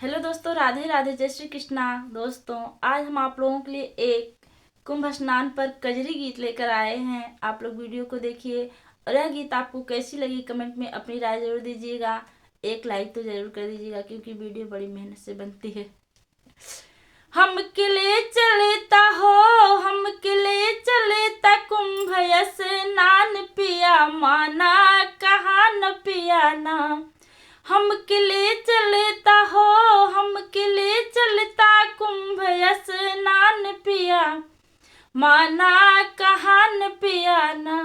Hello दोस्तों, राधे राधे, जय श्री कृष्णा। दोस्तों, आज हम आप लोगों के लिए एक कुंभ स्नान पर कजरी गीत लेकर आए हैं। आप लोग वीडियो को देखिए और यह गीत आपको कैसी लगी कमेंट में अपनी राय जरूर दीजिएगा। एक लाइक तो जरूर कर दीजिएगा क्योंकि वीडियो बड़ी मेहनत से बनती है। हम किले चलेता हो, हम किले चलेता कुंभ स्नान पिया माना कहा न पिया ना। हम किले चलता हो, हम किले चलता कुंभ स्नान पिया माना कहान पिया ना।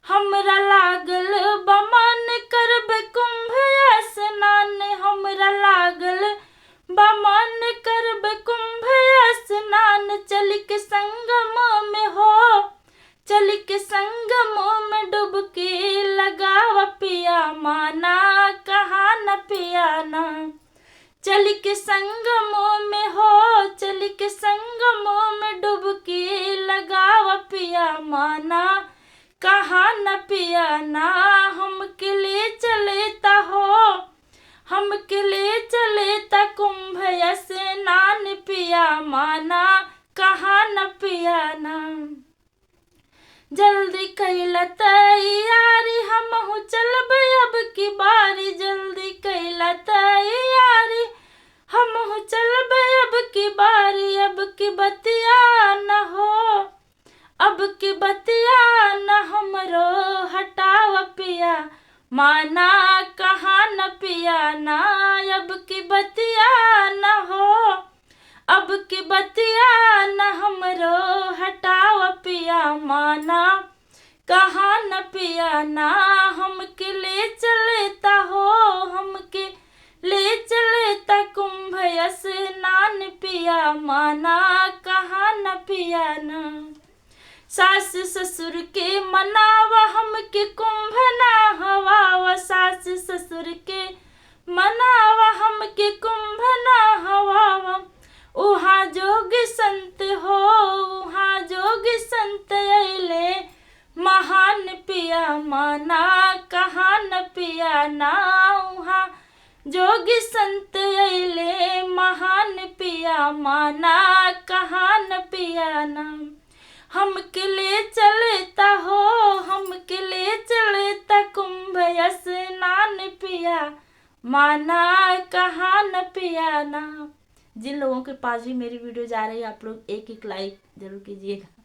हमरा लागल बमन करब कुंभ स्नान, हमरा लागल बमन करब कुंभ स्नान। चल के संगम में हो, चल के संगम में डुबकी लगाव पिया माना कहा न पिया ना। चल के संगमों में हो, चल के संगमों में डुबकी लगाव पिया माना कहा न पिया ना। हम किले चलेता हो, हम किले चलेता कुंभ स्नान पिया माना कहा न पिया ना। जल्दी कैला तैयारी हमहु चलब अब की बारी, जल्दी कैला तैयारी हमहु चलब अब की बारी। अब की बतिया न हो, अब की बतिया न हमरो हटाव पिया माना कहा न पिया ना। अब की बतिया न हो, अब की बतिया न हमरो हटाव पिया माना कहा न पिया ना। हम किले चलेता हो, हम किले चलेता कुंभ स्नान पिया माना कहा न पिया ना। सास ससुर के मनावा हम के कुंभ ना हवावा, सास ससुर के मनावा हम के कुंभ ना हवावा। उहाँ जोगी संत हो, उहाँ जोगी संत अइले महान पिया माना कहा न पिया ना। उहाँ जोगी संत अइले महान पिया माना कहा न पिया ना। हम किले चलेता हो, हम किले चलेता कुंभ स्नान पिया माना कहा न पिया ना। जिन लोगों के पास भी मेरी वीडियो जा रही है आप लोग एक एक लाइक जरूर कीजिएगा।